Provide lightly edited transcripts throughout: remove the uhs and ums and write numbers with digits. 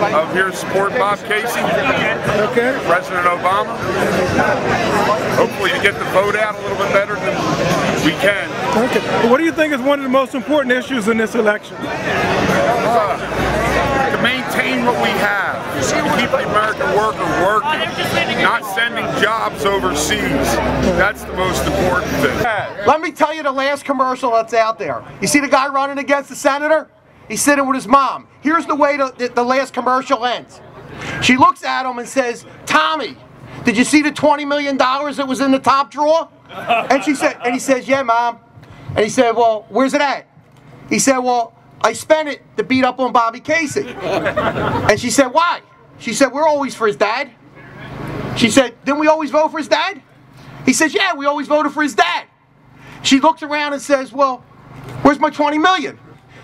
of here supporting Bob Casey, President Obama. Hopefully to get the vote out a little bit better than we can. Okay. Well, what do you think is one of the most important issues in this election? To maintain what we have, to keep the American worker working, not sending jobs overseas. That's the most important thing. Let me tell you the last commercial that's out there. You see the guy running against the senator? He's sitting with his mom. Here's the way the last commercial ends. She looks at him and says, "Tommy, did you see the $20 million that was in the top drawer?" And he says, "Yeah, Mom." And he said, "Well, where's it at?" He said, "Well, I spent it to beat up on Bobby Casey." And she said, "Why?" She said, "We're always for his dad." She said, "Didn't we always vote for his dad?" He says, "Yeah, we always voted for his dad." She looked around and says, "Well, where's my $20 million?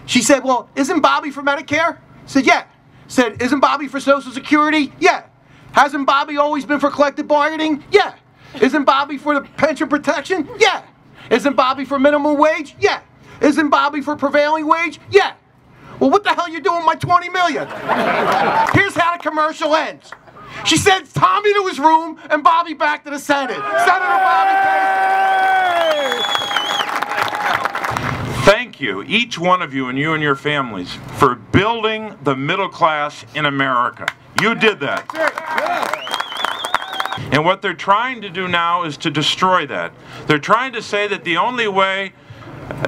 She said, "Well, isn't Bobby for Medicare?" Said, "Yeah." Said, "Isn't Bobby for Social Security?" "Yeah." "Hasn't Bobby always been for collective bargaining?" "Yeah." "Isn't Bobby for the pension protection?" "Yeah." "Isn't Bobby for minimum wage?" "Yeah." "Isn't Bobby for prevailing wage?" "Yeah." "Well, what the hell you doing with my $20 million? Here's how the commercial ends. She sends Tommy to his room and Bobby back to the Senate. Senator Bobby Casey. Thank you, each one of you and your families, for building the middle class in America. You did that. And what they're trying to do now is to destroy that. They're trying to say that the only way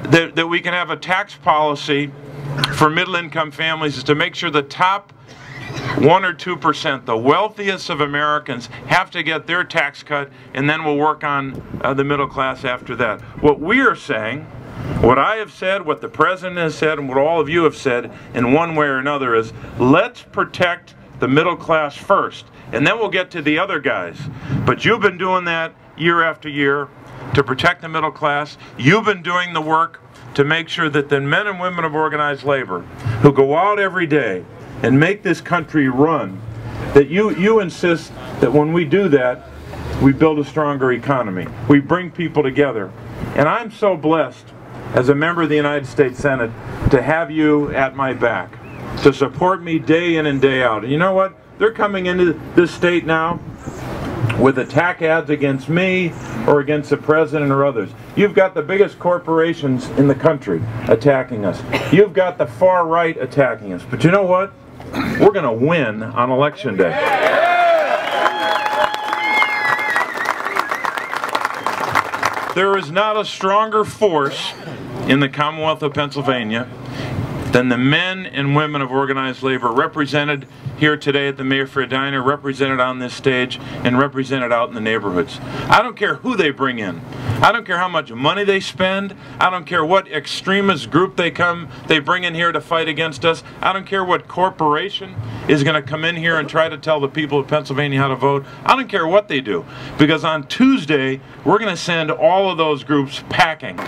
that we can have a tax policy for middle-income families is to make sure the top 1 or 2%, the wealthiest of Americans, have to get their tax cut, and then we'll work on the middle class after that. What we are saying, what I have said, what the President has said, and what all of you have said in one way or another is, let's protect the middle class first, and then we'll get to the other guys. But you've been doing that year after year to protect the middle class. You've been doing the work to make sure that the men and women of organized labor who go out every day and make this country run, that you insist that when we do that, we build a stronger economy. We bring people together. And I'm so blessed as a member of the United States Senate to have you at my back, to support me day in and day out. And you know what? They're coming into this state now with attack ads against me or against the President or others. You've got the biggest corporations in the country attacking us. You've got the far right attacking us. But you know what? We're going to win on Election Day. There is not a stronger force in the Commonwealth of Pennsylvania than the men and women of organized labor represented here today at the Mayfair Diner, represented on this stage, and represented out in the neighborhoods. I don't care who they bring in. I don't care how much money they spend. I don't care what extremist group they bring in here to fight against us. I don't care what corporation is going to come in here and try to tell the people of Pennsylvania how to vote. I don't care what they do, because on Tuesday, we're going to send all of those groups packing.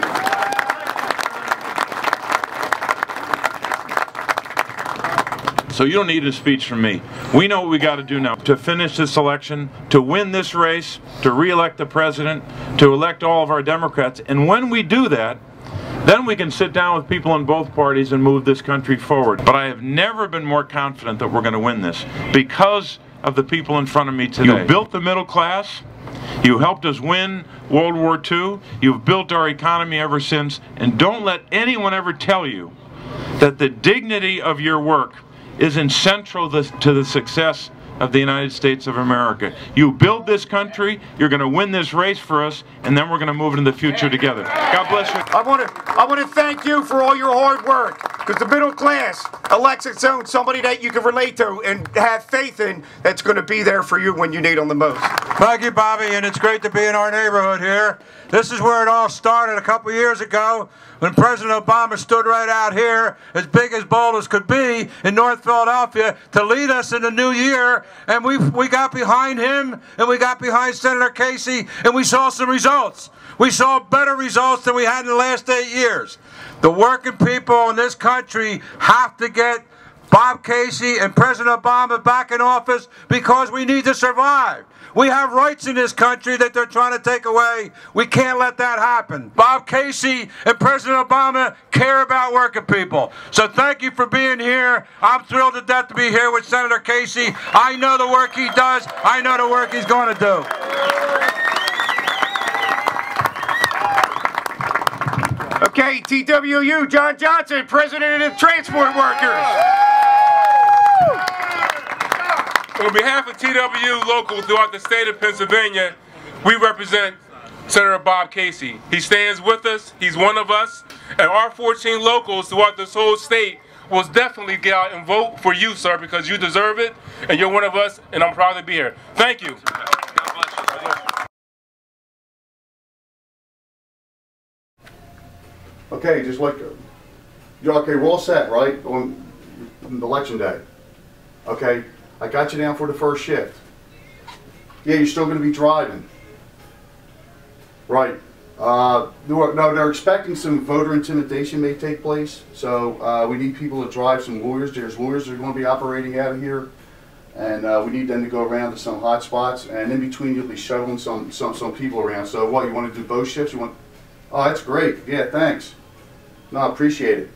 So you don't need a speech from me. We know what we got to do now to finish this election, to win this race, to re-elect the president, to elect all of our Democrats. And when we do that, then we can sit down with people in both parties and move this country forward. But I have never been more confident that we're going to win this because of the people in front of me today. You built the middle class. You helped us win World War II. You've built our economy ever since. And don't let anyone ever tell you that the dignity of your work isn't central to the success of the United States of America. You build this country, you're going to win this race for us, and then we're going to move into the future together. God bless you. I want to thank you for all your hard work, because the middle class elects its own, somebody that you can relate to and have faith in, that's going to be there for you when you need them the most. Thank you, Bobby, and it's great to be in our neighborhood here. This is where it all started a couple years ago when President Obama stood right out here, as big as bold as could be, in North Philadelphia to lead us in the new year. And we got behind him, and we got behind Senator Casey, and we saw some results. We saw better results than we had in the last 8 years. The working people in this country have to get Bob Casey and President Obama back in office because we need to survive. We have rights in this country that they're trying to take away. We can't let that happen. Bob Casey and President Obama care about working people. So thank you for being here. I'm thrilled to death to be here with Senator Casey. I know the work he does. I know the work he's going to do. Okay, TWU, John Johnson, President of the Transport Workers. On behalf of TWU locals throughout the state of Pennsylvania, we represent Senator Bob Casey. He stands with us, he's one of us, and our 14 locals throughout this whole state will definitely get out and vote for you, sir, because you deserve it, and you're one of us, and I'm proud to be here. Thank you. Okay, just like, okay, we're all set, right, on election day. Okay, I got you down for the first shift. Yeah, you're still going to be driving. Right. No, they're expecting some voter intimidation may take place, so we need people to drive, some lawyers. There's lawyers that are going to be operating out of here, and we need them to go around to some hot spots, and in between you'll be shuttling some people around. So what, you want to do both shifts? You want? Oh, that's great. Yeah, thanks. No, I appreciate it.